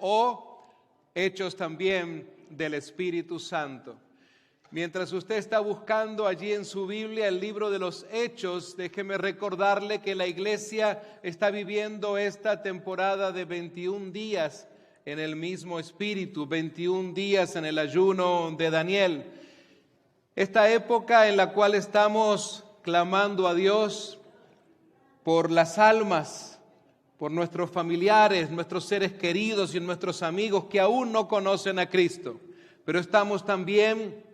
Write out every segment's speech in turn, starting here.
o hechos también del Espíritu Santo. Mientras usted está buscando allí en su Biblia el libro de los Hechos, déjeme recordarle que la iglesia está viviendo esta temporada de 21 días en el mismo Espíritu, 21 días en el ayuno de Daniel. Esta época en la cual estamos clamando a Dios por las almas, por nuestros familiares, nuestros seres queridos y nuestros amigos que aún no conocen a Cristo. Pero estamos también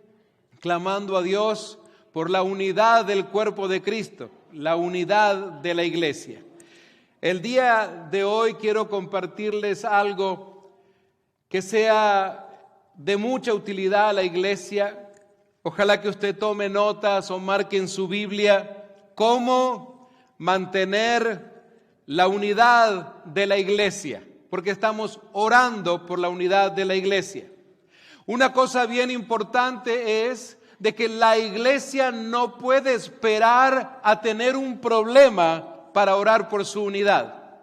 clamando a Dios por la unidad del cuerpo de Cristo, la unidad de la iglesia. El día de hoy quiero compartirles algo que sea de mucha utilidad a la iglesia. Ojalá que usted tome notas o marque en su Biblia cómo mantener la unidad de la iglesia, porque estamos orando por la unidad de la iglesia. Una cosa bien importante es de que la iglesia no puede esperar a tener un problema para orar por su unidad.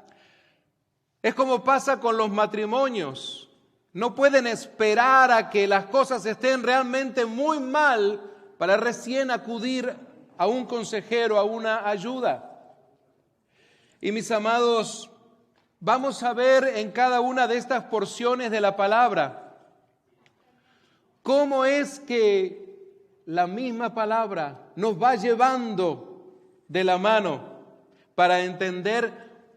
Es como pasa con los matrimonios. No pueden esperar a que las cosas estén realmente muy mal para recién acudir a un consejero, a una ayuda. Y mis amados, vamos a ver en cada una de estas porciones de la palabra cómo es que la misma palabra nos va llevando de la mano para entender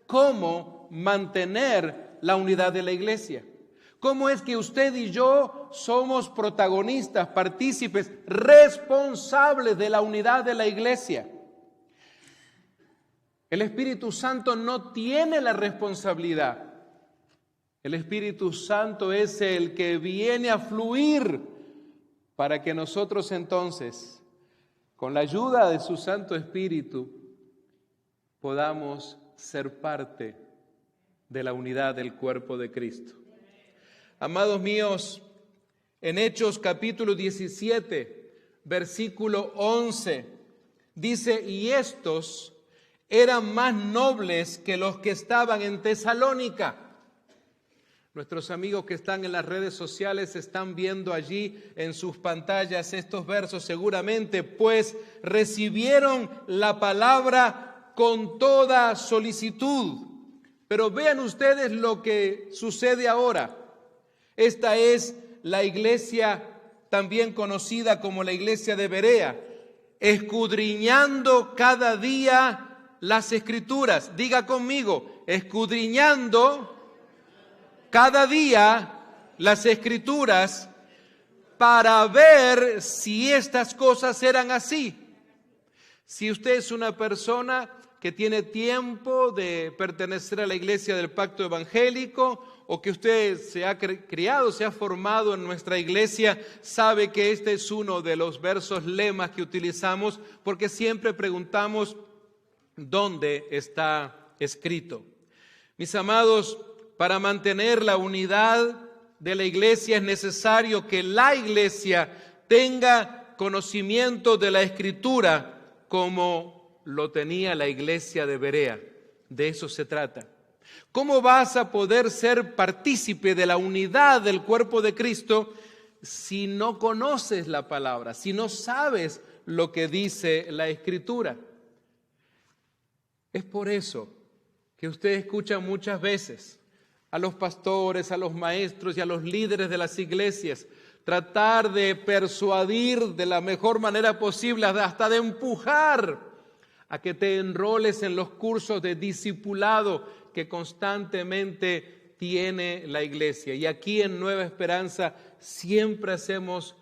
cómo mantener la unidad de la iglesia. Cómo es que usted y yo somos protagonistas, partícipes, responsables de la unidad de la iglesia. El Espíritu Santo no tiene la responsabilidad. El Espíritu Santo es el que viene a fluir para que nosotros entonces, con la ayuda de su Santo Espíritu, podamos ser parte de la unidad del cuerpo de Cristo. Amados míos, en Hechos capítulo 17, versículo 11, dice: y estos eran más nobles que los que estaban en Tesalónica. Nuestros amigos que están en las redes sociales están viendo allí en sus pantallas estos versos seguramente, pues recibieron la palabra con toda solicitud. Pero vean ustedes lo que sucede ahora. Esta es la iglesia también conocida como la iglesia de Berea, escudriñando cada día las Escrituras. Diga conmigo, escudriñando cada día las Escrituras para ver si estas cosas eran así. Si usted es una persona que tiene tiempo de pertenecer a la iglesia del pacto evangélico, o que usted se ha criado, se ha formado en nuestra iglesia, sabe que este es uno de los versos lemas que utilizamos, porque siempre preguntamos dónde está escrito. Mis amados, para mantener la unidad de la iglesia es necesario que la iglesia tenga conocimiento de la Escritura como lo tenía la iglesia de Berea. De eso se trata. ¿Cómo vas a poder ser partícipe de la unidad del cuerpo de Cristo si no conoces la palabra, si no sabes lo que dice la Escritura? Es por eso que usted escucha muchas veces a los pastores, a los maestros y a los líderes de las iglesias tratar de persuadir de la mejor manera posible, hasta de empujar a que te enroles en los cursos de discipulado que constantemente tiene la iglesia. Y aquí en Nueva Esperanza siempre hacemos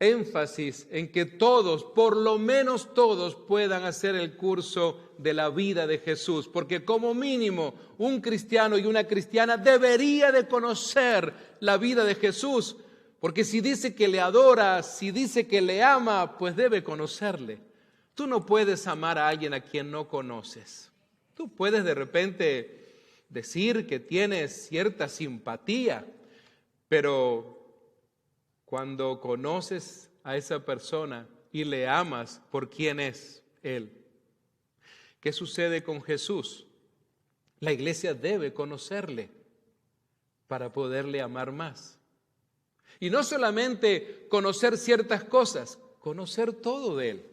énfasis en que todos, por lo menos todos, puedan hacer el curso de la vida de Jesús, porque como mínimo un cristiano y una cristiana debería de conocer la vida de Jesús, porque si dice que le adora, si dice que le ama, pues debe conocerle. Tú no puedes amar a alguien a quien no conoces. Tú puedes de repente decir que tienes cierta simpatía, pero cuando conoces a esa persona y le amas por quién es Él. ¿Qué sucede con Jesús? La iglesia debe conocerle. para poderle amar más. Y no solamente conocer ciertas cosas, conocer todo de Él.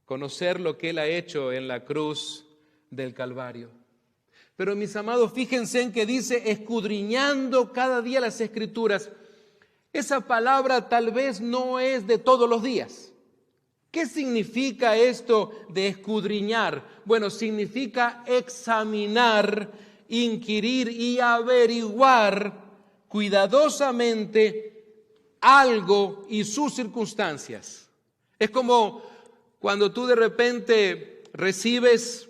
Conocer lo que Él ha hecho en la cruz del Calvario. Pero mis amados, fíjense en que dice escudriñando cada día las Escrituras. Esa palabra tal vez no es de todos los días. ¿Qué significa esto de escudriñar? Bueno, significa examinar, inquirir y averiguar cuidadosamente algo y sus circunstancias. Es como cuando tú de repente recibes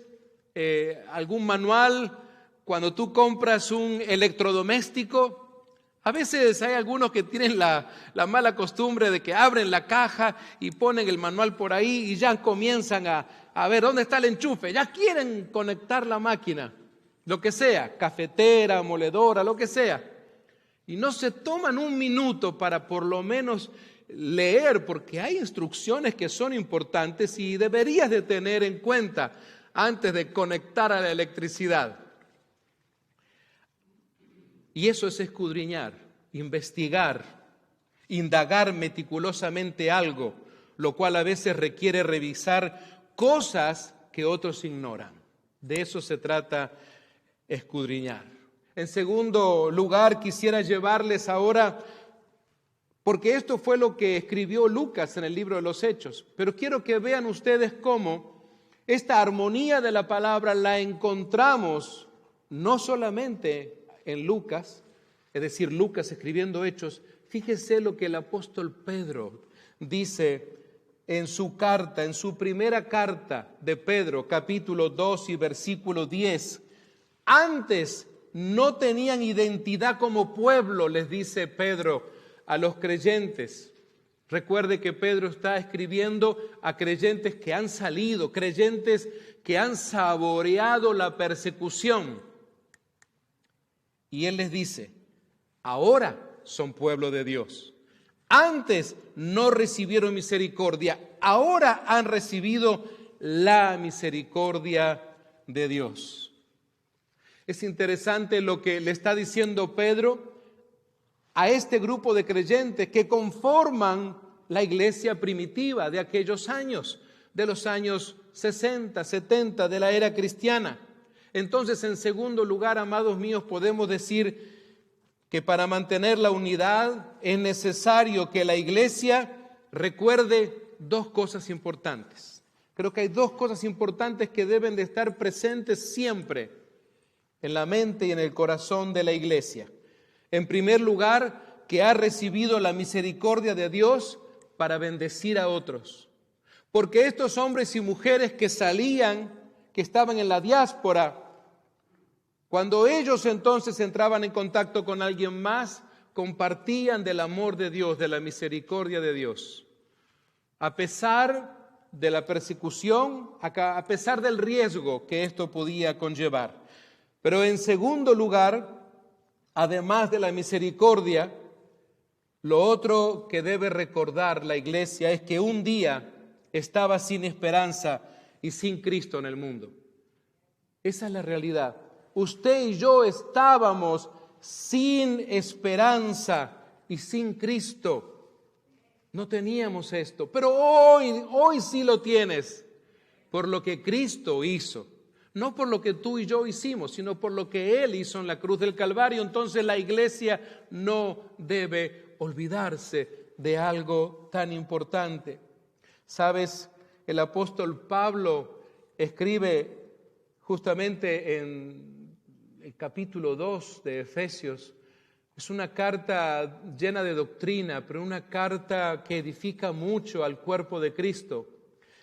algún manual, cuando tú compras un electrodoméstico. A veces hay algunos que tienen la mala costumbre de que abren la caja y ponen el manual por ahí y ya comienzan a ver dónde está el enchufe. Ya quieren conectar la máquina, lo que sea, cafetera, moledora, lo que sea. Y no se toman un minuto para por lo menos leer, porque hay instrucciones que son importantes y deberías de tener en cuenta antes de conectar a la electricidad. Y eso es escudriñar, investigar, indagar meticulosamente algo, lo cual a veces requiere revisar cosas que otros ignoran. De eso se trata escudriñar. En segundo lugar, quisiera llevarles ahora, porque esto fue lo que escribió Lucas en el libro de los Hechos, pero quiero que vean ustedes cómo esta armonía de la palabra la encontramos no solamente en Lucas, es decir, Lucas escribiendo Hechos. Fíjese lo que el apóstol Pedro dice en su carta, en su primera carta de Pedro, capítulo 2 y versículo 10. Antes no tenían identidad como pueblo, les dice Pedro a los creyentes. Recuerde que Pedro está escribiendo a creyentes que han salido, creyentes que han saboreado la persecución. Y él les dice, ahora son pueblo de Dios. Antes no recibieron misericordia, ahora han recibido la misericordia de Dios. Es interesante lo que le está diciendo Pedro a este grupo de creyentes que conforman la iglesia primitiva de aquellos años, de los años 60, 70 de la era cristiana. Entonces, en segundo lugar, amados míos, podemos decir que para mantener la unidad es necesario que la iglesia recuerde dos cosas importantes. Creo que hay dos cosas importantes que deben de estar presentes siempre en la mente y en el corazón de la iglesia. En primer lugar, que ha recibido la misericordia de Dios para bendecir a otros. Porque estos hombres y mujeres que salían, que estaban en la diáspora, cuando ellos entonces entraban en contacto con alguien más, compartían del amor de Dios, de la misericordia de Dios. A pesar de la persecución, a pesar del riesgo que esto podía conllevar. Pero en segundo lugar, además de la misericordia, lo otro que debe recordar la iglesia es que un día estaba sin esperanza y sin Cristo en el mundo. Esa es la realidad. Usted y yo estábamos sin esperanza y sin Cristo. No teníamos esto, pero hoy sí lo tienes, por lo que Cristo hizo. No por lo que tú y yo hicimos, sino por lo que Él hizo en la cruz del Calvario. Entonces la iglesia no debe olvidarse de algo tan importante. ¿Sabes? El apóstol Pablo escribe justamente en el capítulo 2 de Efesios. Es una carta llena de doctrina, pero una carta que edifica mucho al cuerpo de Cristo.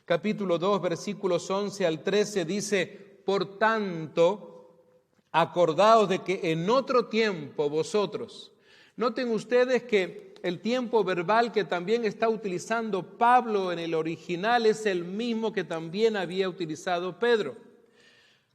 Capítulo 2, versículos 11 al 13 dice: por tanto, acordaos de que en otro tiempo vosotros. Noten ustedes que el tiempo verbal que también está utilizando Pablo en el original es el mismo que también había utilizado Pedro.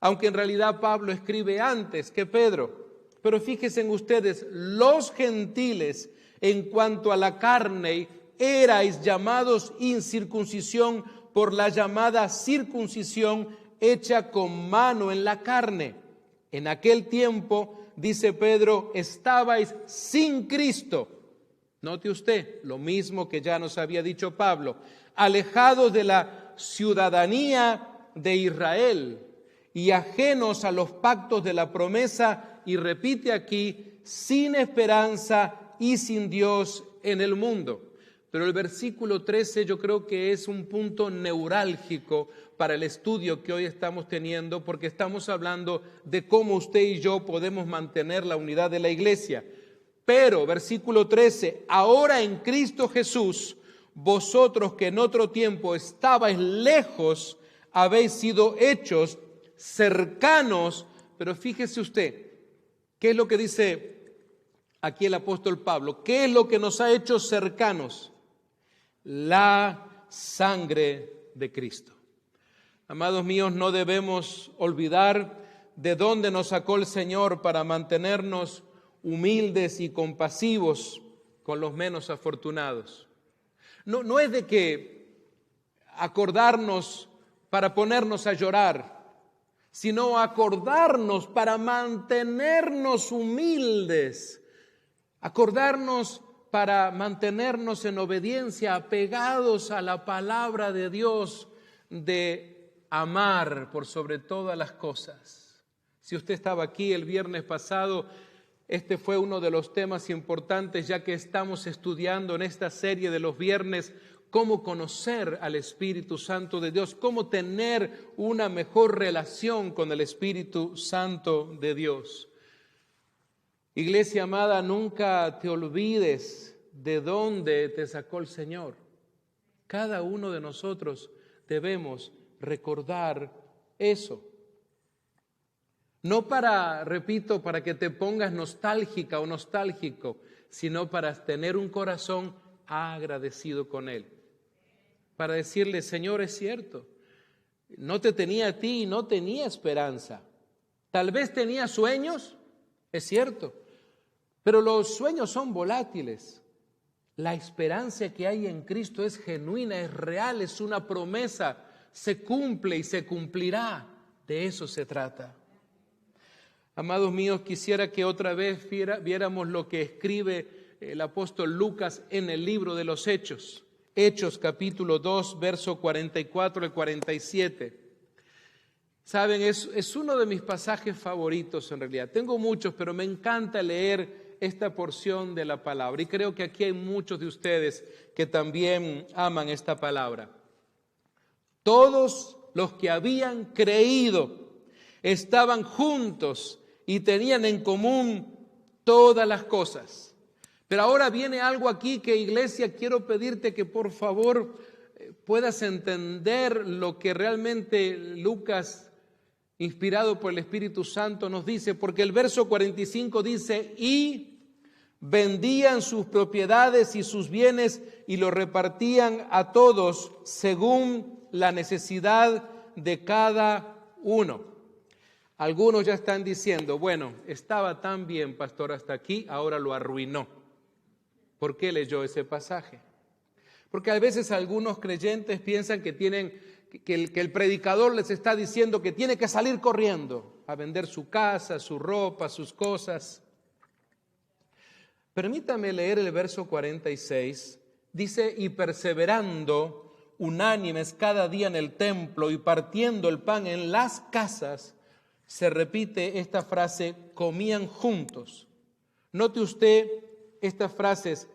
Aunque en realidad Pablo escribe antes que Pedro. Pero fíjense ustedes, los gentiles en cuanto a la carne erais llamados incircuncisión por la llamada circuncisión hecha con mano en la carne. En aquel tiempo dice Pedro, estabais sin Cristo. Note usted, lo mismo que ya nos había dicho Pablo, alejados de la ciudadanía de Israel y ajenos a los pactos de la promesa, y repite aquí, sin esperanza y sin Dios en el mundo. Pero el versículo 13 yo creo que es un punto neurálgico para el estudio que hoy estamos teniendo, porque estamos hablando de cómo usted y yo podemos mantener la unidad de la iglesia. Pero, versículo 13, ahora en Cristo Jesús, vosotros que en otro tiempo estabais lejos, habéis sido hechos cercanos. Pero fíjese usted, ¿qué es lo que dice aquí el apóstol Pablo? ¿Qué es lo que nos ha hecho cercanos? La sangre de Cristo. Amados míos, no debemos olvidar de dónde nos sacó el Señor para mantenernos humildes y compasivos con los menos afortunados. No es de que acordarnos para ponernos a llorar, sino acordarnos para mantenernos humildes, acordarnos para mantenernos en obediencia, apegados a la palabra de Dios, de amar por sobre todas las cosas. Si usted estaba aquí el viernes pasado, este fue uno de los temas importantes, ya que estamos estudiando en esta serie de los viernes cómo conocer al Espíritu Santo de Dios, cómo tener una mejor relación con el Espíritu Santo de Dios. Iglesia amada, nunca te olvides de dónde te sacó el Señor. Cada uno de nosotros debemos recordar eso. No para, repito, para que te pongas nostálgica o nostálgico, sino para tener un corazón agradecido con Él. Para decirle, Señor, es cierto, no te tenía a ti y no tenía esperanza. Tal vez tenía sueños, es cierto, pero los sueños son volátiles. La esperanza que hay en Cristo es genuina, es real, es una promesa, se cumple y se cumplirá. De eso se trata. Amados míos, quisiera que otra vez viéramos lo que escribe el apóstol Lucas en el libro de los Hechos. Hechos capítulo 2, verso 44 y 47. Saben, es uno de mis pasajes favoritos en realidad. Tengo muchos, pero me encanta leer esta porción de la palabra. Y creo que aquí hay muchos de ustedes que también aman esta palabra. Todos los que habían creído estaban juntos y tenían en común todas las cosas. Pero ahora viene algo aquí que, iglesia, quiero pedirte que por favor puedas entender lo que realmente Lucas, inspirado por el Espíritu Santo, nos dice, porque el verso 45 dice, y vendían sus propiedades y sus bienes y lo repartían a todos según la necesidad de cada uno. Algunos ya están diciendo, bueno, estaba tan bien, pastor, hasta aquí, ahora lo arruinó. ¿Por qué leyó ese pasaje? Porque a veces algunos creyentes piensan que el predicador les está diciendo que tiene que salir corriendo a vender su casa, su ropa, sus cosas. Permítame leer el verso 46. Dice, y perseverando unánimes cada día en el templo y partiendo el pan en las casas, se repite esta frase, comían juntos. Note usted, estas frases,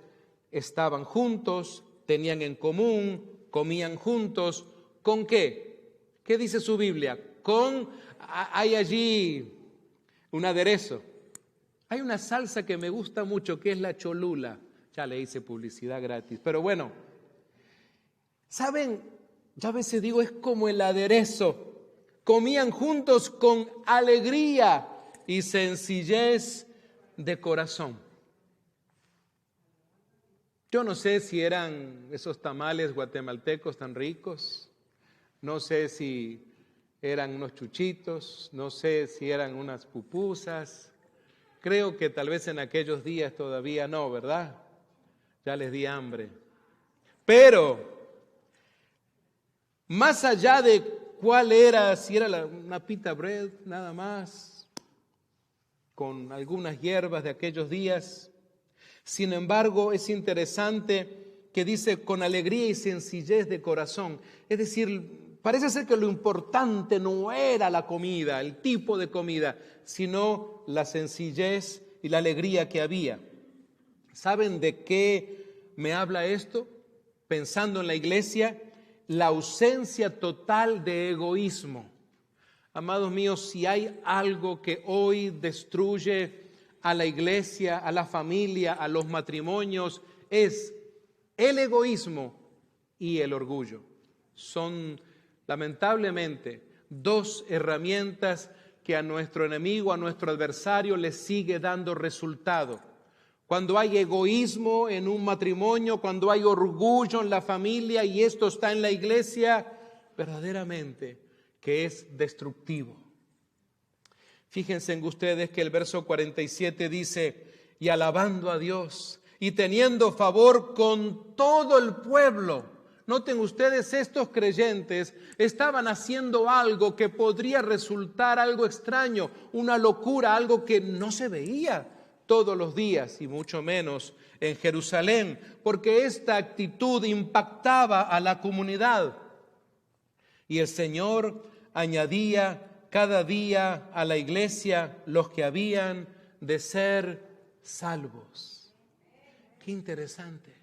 estaban juntos, tenían en común, comían juntos. ¿Con qué? ¿Qué dice su Biblia? Hay allí un aderezo. Hay una salsa que me gusta mucho, que es la Cholula. Ya le hice publicidad gratis, pero bueno. ¿Saben? Yo a veces digo, es como el aderezo. Comían juntos con alegría y sencillez de corazón. Yo no sé si eran esos tamales guatemaltecos tan ricos, no sé si eran unos chuchitos, no sé si eran unas pupusas. Creo que tal vez en aquellos días todavía no, ¿verdad? Ya les di hambre. Pero, más allá de cuál era, si era una pita bread nada más, con algunas hierbas de aquellos días. Sin embargo, es interesante que dice con alegría y sencillez de corazón. Es decir, parece ser que lo importante no era la comida, el tipo de comida, sino la sencillez y la alegría que había. ¿Saben de qué me habla esto? Pensando en la iglesia, la ausencia total de egoísmo. Amados míos, si hay algo que hoy destruye a la iglesia, a la familia, a los matrimonios, es el egoísmo y el orgullo. Son lamentablemente dos herramientas que a nuestro enemigo, a nuestro adversario, le sigue dando resultado. Cuando hay egoísmo en un matrimonio, cuando hay orgullo en la familia y esto está en la iglesia, verdaderamente que es destructivo. Fíjense en ustedes que el verso 47 dice, y alabando a Dios y teniendo favor con todo el pueblo. Noten ustedes, estos creyentes estaban haciendo algo que podría resultar algo extraño, una locura, algo que no se veía todos los días y mucho menos en Jerusalén, porque esta actitud impactaba a la comunidad. Y el Señor añadía cada día a la iglesia los que habían de ser salvos. Qué interesante.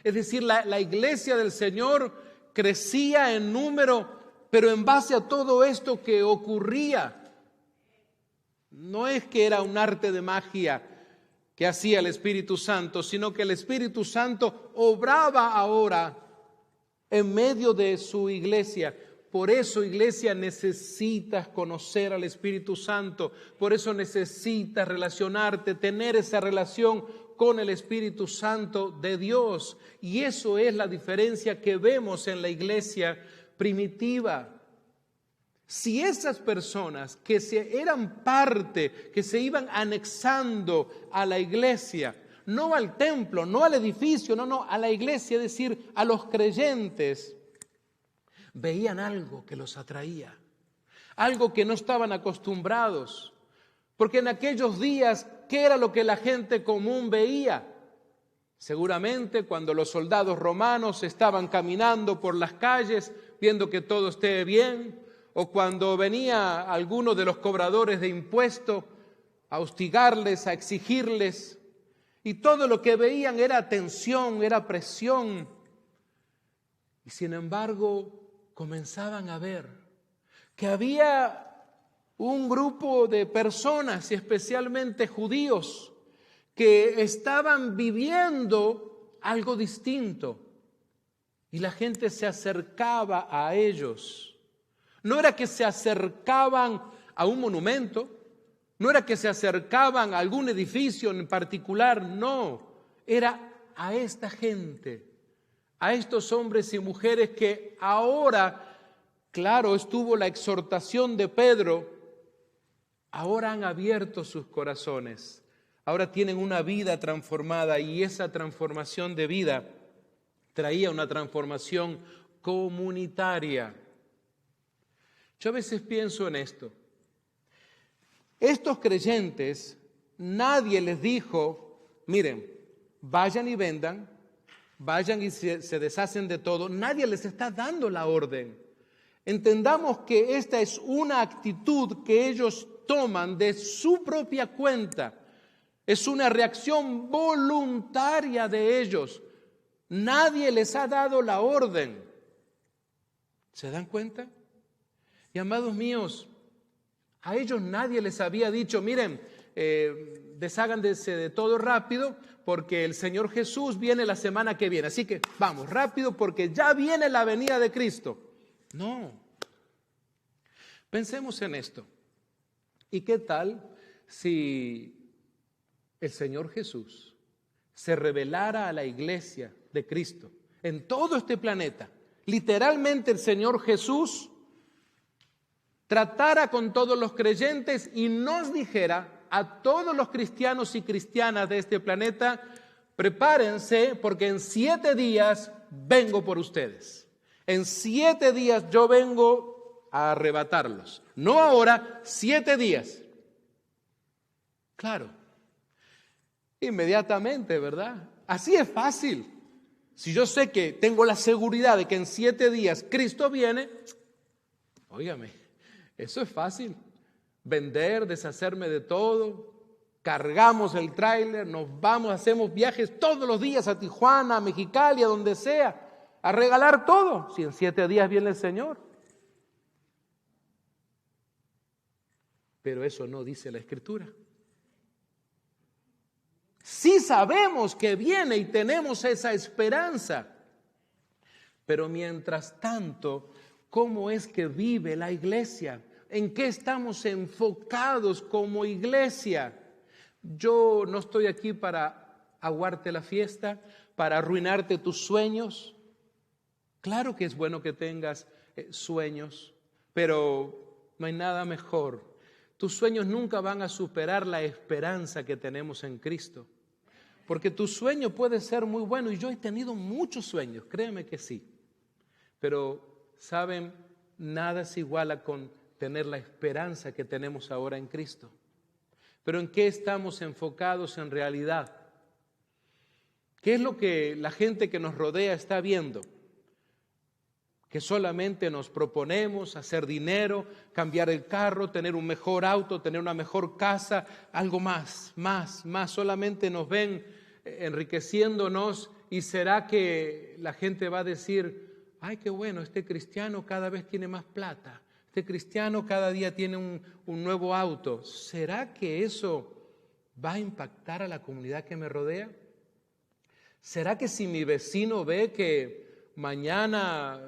Es decir, la iglesia del Señor crecía en número, pero en base a todo esto que ocurría. No es que era un arte de magia que hacía el Espíritu Santo, sino que el Espíritu Santo obraba ahora en medio de su iglesia. Por eso, iglesia, necesitas conocer al Espíritu Santo. Por eso necesitas relacionarte, tener esa relación con el Espíritu Santo de Dios. Y eso es la diferencia que vemos en la iglesia primitiva. Si esas personas que eran parte, que se iban anexando a la iglesia, no al templo, no al edificio, no, a la iglesia, es decir, a los creyentes, veían algo que los atraía, algo que no estaban acostumbrados, porque en aquellos días, ¿qué era lo que la gente común veía? Seguramente cuando los soldados romanos estaban caminando por las calles, viendo que todo esté bien, o cuando venía alguno de los cobradores de impuestos a hostigarles, a exigirles, y todo lo que veían era tensión, era presión, y sin embargo comenzaban a ver que había un grupo de personas, y especialmente judíos, que estaban viviendo algo distinto y la gente se acercaba a ellos. No era que se acercaban a un monumento, no era que se acercaban a algún edificio en particular, no, era a esta gente, a estos hombres y mujeres que ahora, claro, estuvo la exhortación de Pedro, ahora han abierto sus corazones, ahora tienen una vida transformada y esa transformación de vida traía una transformación comunitaria. Yo a veces pienso en esto. Estos creyentes, nadie les dijo, miren, vayan y vendan, vayan y se deshacen de todo. Nadie les está dando la orden. Entendamos que esta es una actitud que ellos toman de su propia cuenta. Es una reacción voluntaria de ellos. Nadie les ha dado la orden. ¿Se dan cuenta? Y amados míos, a ellos nadie les había dicho, miren, desháganse de todo rápido porque el Señor Jesús viene la semana que viene. Así que vamos rápido porque ya viene la venida de Cristo. No. Pensemos en esto. ¿Y qué tal si el Señor Jesús se revelara a la iglesia de Cristo en todo este planeta? Literalmente el Señor Jesús tratara con todos los creyentes y nos dijera a todos los cristianos y cristianas de este planeta, prepárense porque en 7 días vengo por ustedes. En 7 días yo vengo a arrebatarlos. No ahora, 7 días. Claro, inmediatamente, ¿verdad? Así es fácil. Si yo sé que tengo la seguridad de que en 7 días Cristo viene, óigame, eso es fácil. Vender, deshacerme de todo, cargamos el tráiler, nos vamos, hacemos viajes todos los días a Tijuana, a Mexicali, a donde sea, a regalar todo, si en 7 días viene el Señor. Pero eso no dice la Escritura. Sí sabemos que viene y tenemos esa esperanza, pero mientras tanto, ¿cómo es que vive la iglesia? ¿En qué estamos enfocados como iglesia? Yo no estoy aquí para aguarte la fiesta, para arruinarte tus sueños. Claro que es bueno que tengas sueños, pero no hay nada mejor. Tus sueños nunca van a superar la esperanza que tenemos en Cristo. Porque tu sueño puede ser muy bueno, y yo he tenido muchos sueños, créeme que sí. Pero, ¿saben? Nada se iguala con tener la esperanza que tenemos ahora en Cristo. Pero ¿en qué estamos enfocados en realidad? ¿Qué es lo que la gente que nos rodea está viendo? Que solamente nos proponemos hacer dinero, cambiar el carro, tener un mejor auto, tener una mejor casa, algo más. Solamente nos ven enriqueciéndonos, y será que la gente va a decir, ay, qué bueno, este cristiano cada vez tiene más plata, este cristiano cada día tiene un nuevo auto. ¿Será que eso va a impactar a la comunidad que me rodea? ¿Será que si mi vecino ve que mañana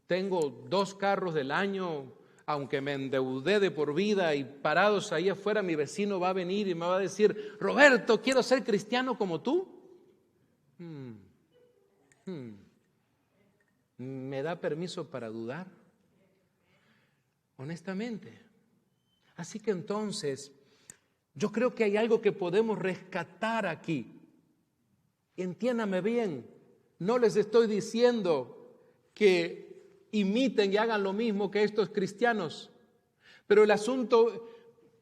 tengo 2 carros del año, aunque me endeudé de por vida y parados ahí afuera, mi vecino va a venir y me va a decir, Roberto, quiero ser cristiano como tú? ¿Me da permiso para dudar? Honestamente. Así que entonces, yo creo que hay algo que podemos rescatar aquí. Entiéndame bien, no les estoy diciendo que imiten y hagan lo mismo que estos cristianos, pero el asunto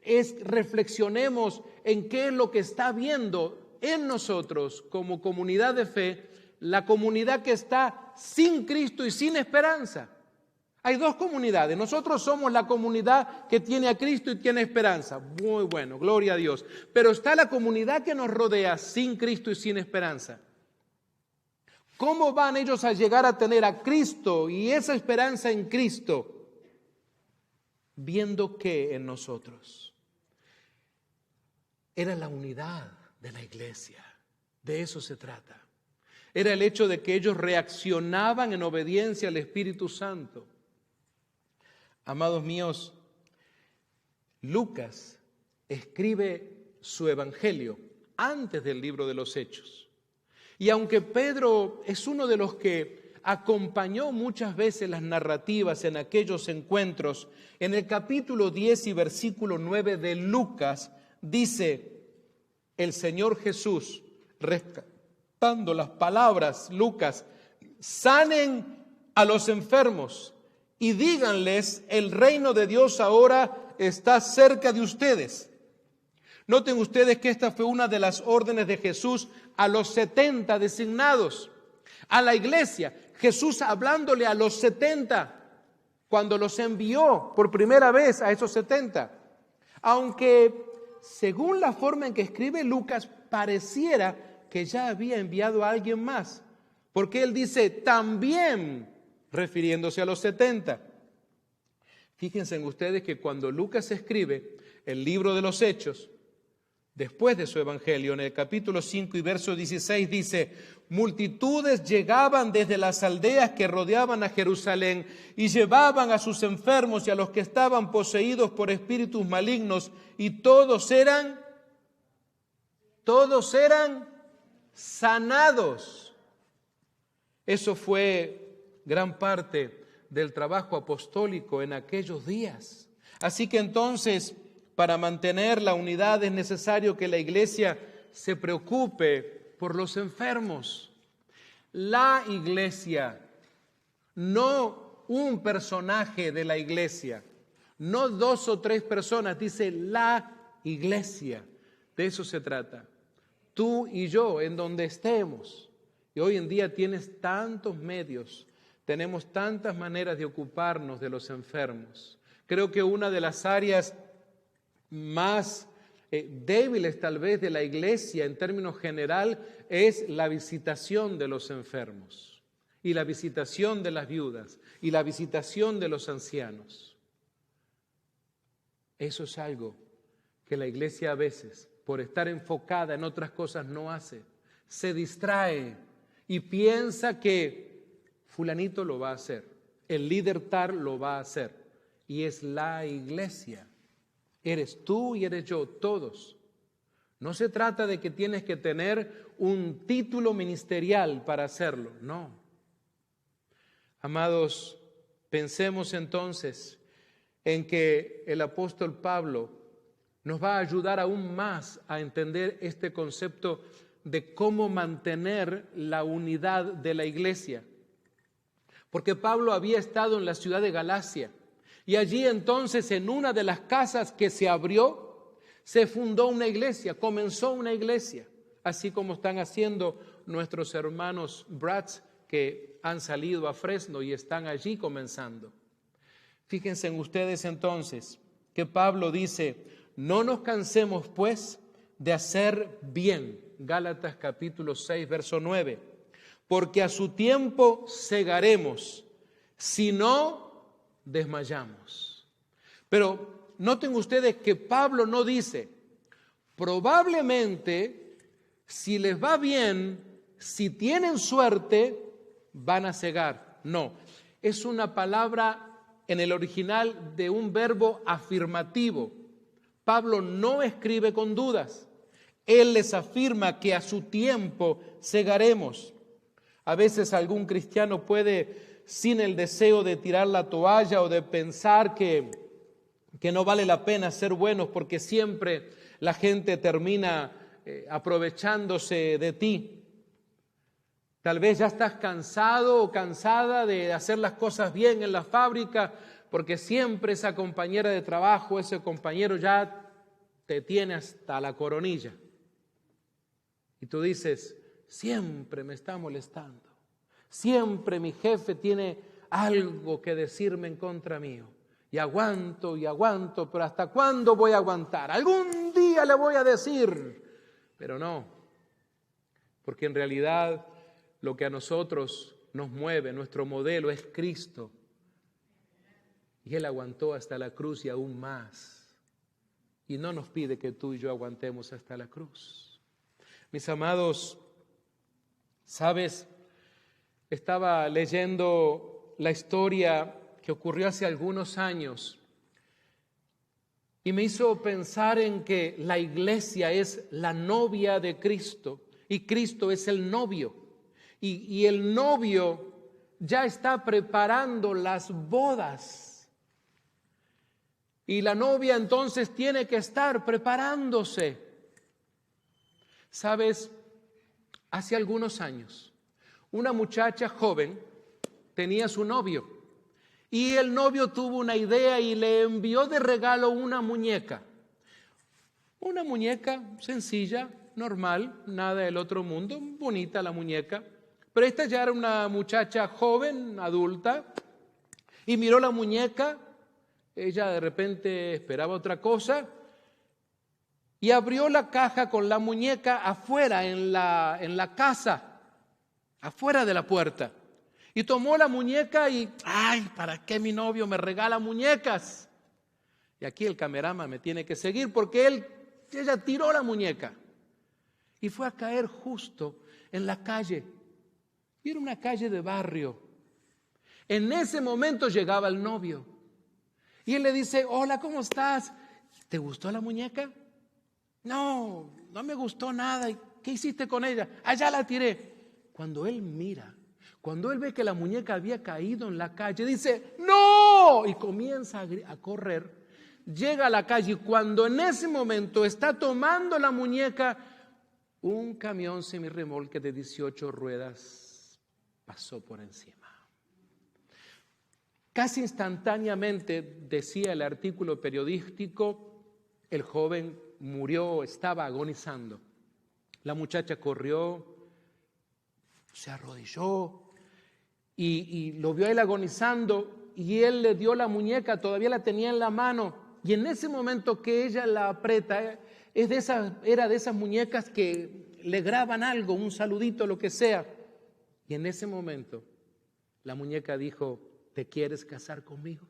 es reflexionemos en qué es lo que está viendo en nosotros como comunidad de fe, la comunidad que está sin Cristo y sin esperanza. Hay 2 comunidades. Nosotros somos la comunidad que tiene a Cristo y tiene esperanza. Muy bueno, gloria a Dios. Pero está la comunidad que nos rodea sin Cristo y sin esperanza. ¿Cómo van ellos a llegar a tener a Cristo y esa esperanza en Cristo? Viendo que en nosotros era la unidad de la iglesia. De eso se trata. Era el hecho de que ellos reaccionaban en obediencia al Espíritu Santo. Amados míos, Lucas escribe su evangelio antes del libro de los Hechos. Y aunque Pedro es uno de los que acompañó muchas veces las narrativas en aquellos encuentros, en el capítulo 10 y versículo 9 de Lucas dice el Señor Jesús, rescatando las palabras, Lucas, sanen a los enfermos y díganles, el reino de Dios ahora está cerca de ustedes. Noten ustedes que esta fue una de las órdenes de Jesús a los 70 designados, a la iglesia. Jesús hablándole a los 70 cuando los envió por primera vez a esos 70. Aunque según la forma en que escribe Lucas, pareciera que ya había enviado a alguien más, porque él dice también refiriéndose a los 70. Fíjense en ustedes que cuando Lucas escribe el libro de los Hechos, después de su evangelio, en el capítulo 5 y verso 16 dice, multitudes llegaban desde las aldeas que rodeaban a Jerusalén y llevaban a sus enfermos y a los que estaban poseídos por espíritus malignos, y todos eran sanados. Eso fue gran parte del trabajo apostólico en aquellos días. Así que entonces, para mantener la unidad es necesario que la iglesia se preocupe por los enfermos. La iglesia, no un personaje de la iglesia, no 2 o 3 personas, dice la iglesia. De eso se trata. Tú y yo, en donde estemos. Y hoy en día tienes tantos medios, tenemos tantas maneras de ocuparnos de los enfermos. Creo que una de las áreas más débiles tal vez de la iglesia en términos general es la visitación de los enfermos y la visitación de las viudas y la visitación de los ancianos. Eso es algo que la iglesia a veces, por estar enfocada en otras cosas, no hace. Se distrae y piensa que fulanito lo va a hacer, el líder tal lo va a hacer. Y es la iglesia. Eres tú y eres yo, todos. No se trata de que tienes que tener un título ministerial para hacerlo, no. Amados, pensemos entonces en que el apóstol Pablo nos va a ayudar aún más a entender este concepto de cómo mantener la unidad de la iglesia. Porque Pablo había estado en la ciudad de Galacia y allí entonces en una de las casas que se abrió se fundó una iglesia, comenzó una iglesia, así como están haciendo nuestros hermanos Brats que han salido a Fresno y están allí comenzando. Fíjense en ustedes entonces que Pablo dice: no nos cansemos pues de hacer bien. Gálatas capítulo 6, verso 9. Porque a su tiempo segaremos, si no desmayamos. Pero noten ustedes que Pablo no dice, probablemente si les va bien, si tienen suerte, van a segar. No, es una palabra en el original de un verbo afirmativo. Pablo no escribe con dudas. Él les afirma que a su tiempo segaremos. A veces algún cristiano puede, sin el deseo de tirar la toalla o de pensar que no vale la pena ser buenos porque siempre la gente termina aprovechándose de ti. Tal vez ya estás cansado o cansada de hacer las cosas bien en la fábrica porque siempre esa compañera de trabajo, ese compañero ya te tiene hasta la coronilla. Y tú dices, siempre me está molestando, siempre mi jefe tiene algo que decirme en contra mío. Y aguanto, pero ¿hasta cuándo voy a aguantar? Algún día le voy a decir, pero no, porque en realidad lo que a nosotros nos mueve, nuestro modelo es Cristo. Y Él aguantó hasta la cruz y aún más. Y no nos pide que tú y yo aguantemos hasta la cruz. Mis amados, ¿sabes? Estaba leyendo la historia que ocurrió hace algunos años y me hizo pensar en que la iglesia es la novia de Cristo y Cristo es el novio. Y el novio ya está preparando las bodas. Y la novia entonces tiene que estar preparándose. ¿Sabes? Hace algunos años, una muchacha joven tenía su novio. Y el novio tuvo una idea y le envió de regalo una muñeca. Una muñeca sencilla, normal, nada del otro mundo, bonita la muñeca. Pero esta ya era una muchacha joven, adulta, y miró la muñeca. Ella de repente esperaba otra cosa y abrió la caja con la muñeca afuera en la casa, afuera de la puerta. Y tomó la muñeca y, ¡ay! ¿Para qué mi novio me regala muñecas? Y aquí el cameraman me tiene que seguir porque ella tiró la muñeca y fue a caer justo en la calle. Y era una calle de barrio. En ese momento llegaba el novio y él le dice, hola, ¿cómo estás? ¿Te gustó la muñeca? No me gustó nada. ¿Qué hiciste con ella? Allá la tiré. Cuando él mira, cuando él ve que la muñeca había caído en la calle, dice, ¡no! Y comienza a correr. Llega a la calle y cuando en ese momento está tomando la muñeca, un camión semirremolque de 18 ruedas pasó por encima. Casi instantáneamente, decía el artículo periodístico, el joven murió, estaba agonizando. La muchacha corrió, se arrodilló y lo vio a él agonizando, y él le dio la muñeca, todavía la tenía en la mano, y en ese momento que ella la aprieta, era de esas muñecas que le graban algo, un saludito, lo que sea, y en ese momento la muñeca dijo: ¿te quieres casar conmigo?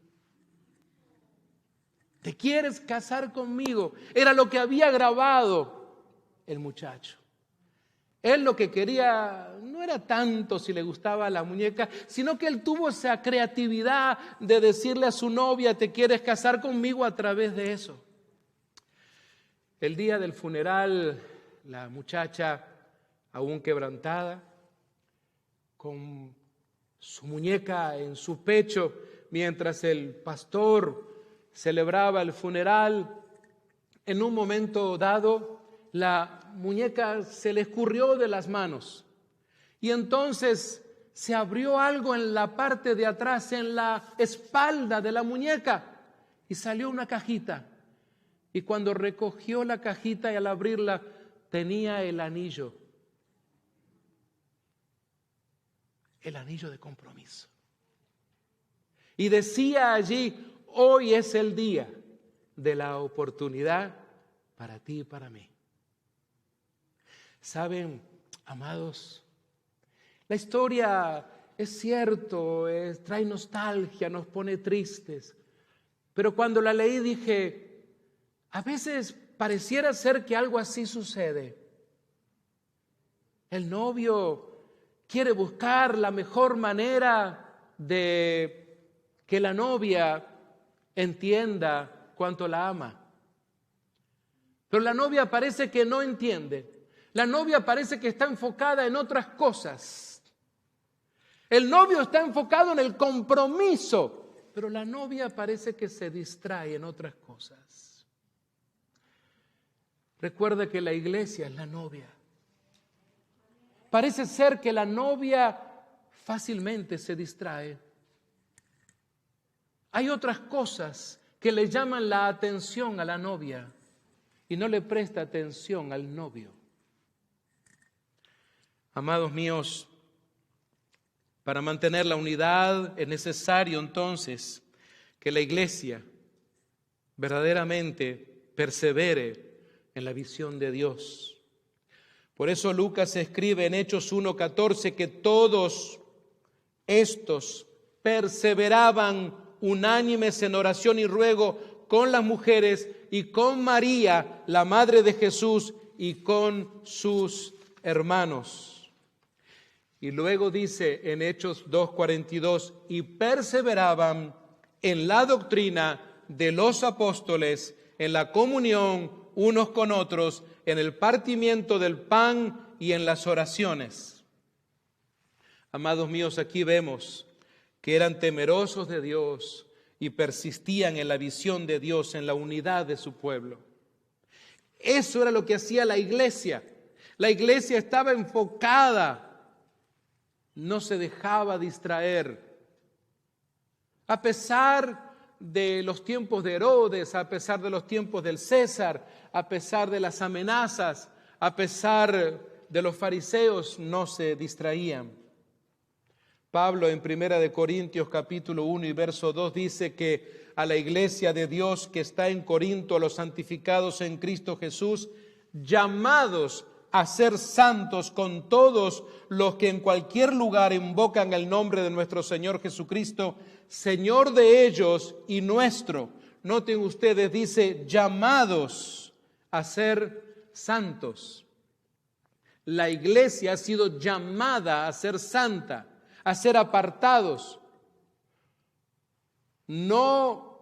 ¿Te quieres casar conmigo? Era lo que había grabado el muchacho. Él lo que quería no era tanto si le gustaba la muñeca, sino que él tuvo esa creatividad de decirle a su novia: ¿te quieres casar conmigo? A través de eso. El día del funeral, la muchacha, aún quebrantada, con su muñeca en su pecho, mientras el pastor celebraba el funeral, en un momento dado, la muñeca se le escurrió de las manos y entonces se abrió algo en la parte de atrás, en la espalda de la muñeca, y salió una cajita. Y cuando recogió la cajita y al abrirla tenía el anillo de compromiso. Y decía allí: hoy es el día de la oportunidad para ti y para mí. Saben, amados, la historia es cierto, trae nostalgia, nos pone tristes, pero cuando la leí dije: a veces pareciera ser que algo así sucede. El novio quiere buscar la mejor manera de que la novia entienda cuánto la ama, pero la novia parece que no entiende. La novia parece que está enfocada en otras cosas. El novio está enfocado en el compromiso, pero la novia parece que se distrae en otras cosas. Recuerda que la iglesia es la novia. Parece ser que la novia fácilmente se distrae. Hay otras cosas que le llaman la atención a la novia y no le presta atención al novio. Amados míos, para mantener la unidad es necesario entonces que la iglesia verdaderamente persevere en la visión de Dios. Por eso Lucas escribe en Hechos 1:14 que todos estos perseveraban unánimes en oración y ruego con las mujeres y con María, la madre de Jesús, y con sus hermanos. Y luego dice en Hechos 2:42, y perseveraban en la doctrina de los apóstoles, en la comunión unos con otros, en el partimiento del pan y en las oraciones. Amados míos, aquí vemos que eran temerosos de Dios y persistían en la visión de Dios, en la unidad de su pueblo. Eso era lo que hacía la iglesia. La iglesia estaba enfocada, no se dejaba distraer. A pesar de los tiempos de Herodes, a pesar de los tiempos del César, a pesar de las amenazas, a pesar de los fariseos, no se distraían. Pablo en 1 Corintios capítulo 1 y verso 2 dice que a la iglesia de Dios que está en Corinto, a los santificados en Cristo Jesús, llamados a ser santos con todos los que en cualquier lugar invocan el nombre de nuestro Señor Jesucristo, Señor de ellos y nuestro. Noten ustedes, dice llamados a ser santos. La iglesia ha sido llamada a ser santa, a ser apartados. No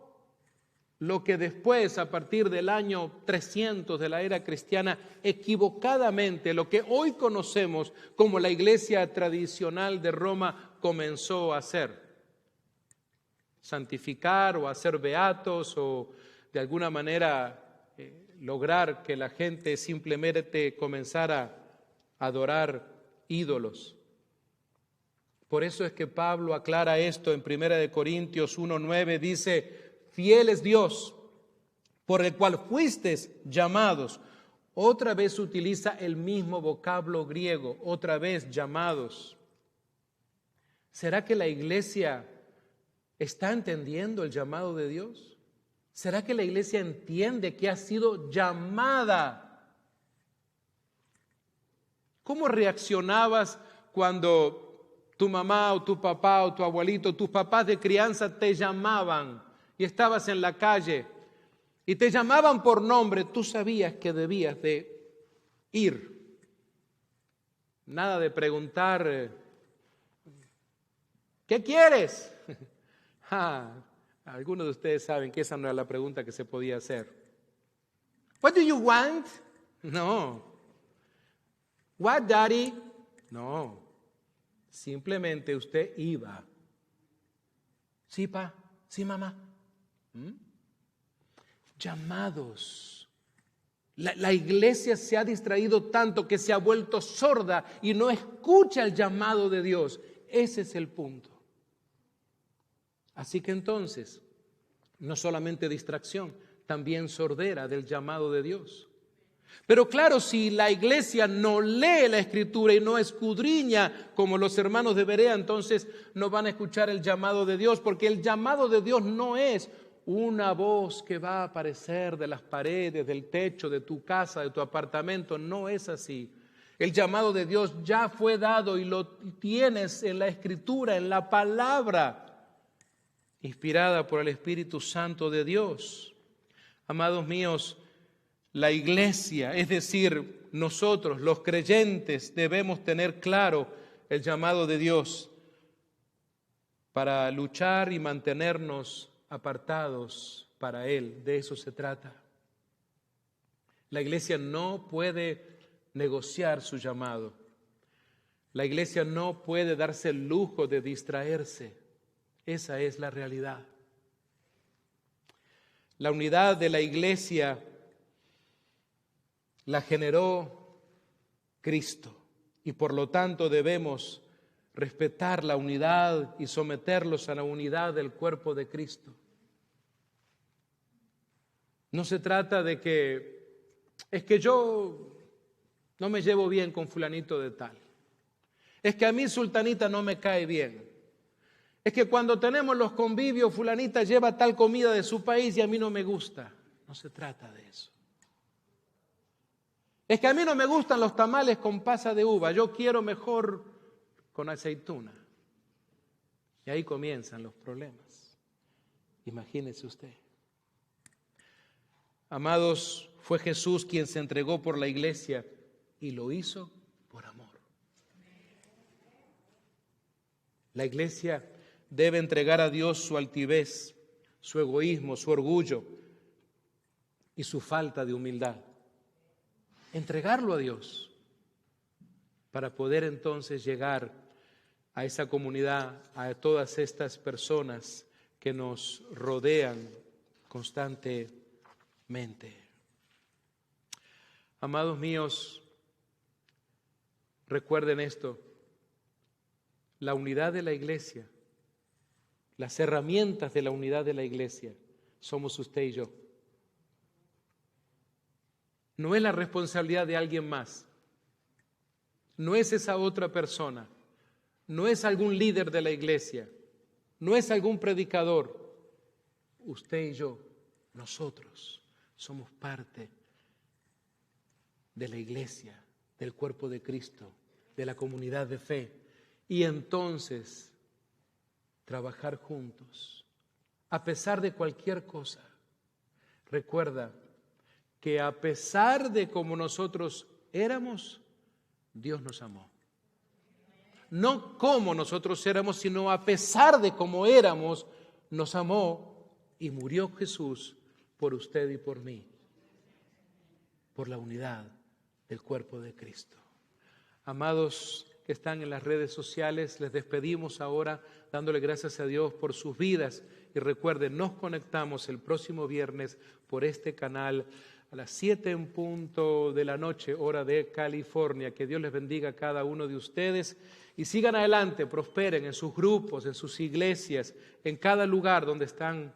lo que después, a partir del año 300 de la era cristiana, equivocadamente, lo que hoy conocemos como la iglesia tradicional de Roma comenzó a hacer. Santificar o hacer beatos o de alguna manera lograr que la gente simplemente comenzara a adorar ídolos. Por eso es que Pablo aclara esto en 1 Corintios 1:9, dice: fiel es Dios, por el cual fuisteis llamados. Otra vez utiliza el mismo vocablo griego, otra vez llamados. ¿Será que la iglesia está entendiendo el llamado de Dios? ¿Será que la iglesia entiende que ha sido llamada? ¿Cómo reaccionabas cuando tu mamá o tu papá o tu abuelito, tus papás de crianza te llamaban y estabas en la calle y te llamaban por nombre? Tú sabías que debías de ir. Nada de preguntar, ¿qué quieres? Algunos de ustedes saben que esa no era la pregunta que se podía hacer. What do you want? No. What, daddy? No. Simplemente usted iba. Sí, pa. Sí, mamá. Llamados. La iglesia se ha distraído tanto que se ha vuelto sorda y no escucha el llamado de Dios. Ese es el punto. Así que entonces, no solamente distracción, también sordera del llamado de Dios. Pero claro, si la iglesia no lee la Escritura y no escudriña como los hermanos de Berea, entonces no van a escuchar el llamado de Dios, porque el llamado de Dios no es una voz que va a aparecer de las paredes, del techo, de tu casa, de tu apartamento. No es así. El llamado de Dios ya fue dado y lo tienes en la Escritura, en la palabra inspirada por el Espíritu Santo de Dios. Amados míos, la iglesia, es decir, nosotros, los creyentes, debemos tener claro el llamado de Dios para luchar y mantenernos apartados para Él. De eso se trata. La iglesia no puede negociar su llamado. La iglesia no puede darse el lujo de distraerse. Esa es la realidad. La unidad de la iglesia la generó Cristo y por lo tanto debemos respetar la unidad y someterlos a la unidad del cuerpo de Cristo. No se trata de que es que yo no me llevo bien con fulanito de tal. Es que a mí sultanita no me cae bien. Es que cuando tenemos los convivios, fulanita lleva tal comida de su país y a mí no me gusta. No se trata de eso. Es que a mí no me gustan los tamales con pasa de uva, yo quiero mejor con aceituna. Y ahí comienzan los problemas. Imagínese usted. Amados, fue Jesús quien se entregó por la iglesia y lo hizo por amor. La iglesia debe entregar a Dios su altivez, su egoísmo, su orgullo y su falta de humildad. Entregarlo a Dios para poder entonces llegar a esa comunidad, a todas estas personas que nos rodean constantemente. Amados míos, recuerden esto, la unidad de la iglesia, las herramientas de la unidad de la iglesia somos usted y yo. No es la responsabilidad de alguien más, no es esa otra persona, no es algún líder de la iglesia, no es algún predicador. Usted y yo, nosotros, somos parte de la iglesia, del cuerpo de Cristo, de la comunidad de fe. Y entonces, trabajar juntos, a pesar de cualquier cosa. Recuerda que a pesar de como nosotros éramos, Dios nos amó. No como nosotros éramos, sino a pesar de como éramos, nos amó y murió Jesús por usted y por mí, por la unidad del cuerpo de Cristo. Amados que están en las redes sociales, les despedimos ahora dándole gracias a Dios por sus vidas y recuerden, nos conectamos el próximo viernes por este canal a las 7 en punto de la noche, hora de California. Que Dios les bendiga a cada uno de ustedes y sigan adelante, prosperen en sus grupos, en sus iglesias, en cada lugar donde están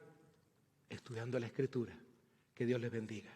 estudiando la Escritura. Que Dios les bendiga.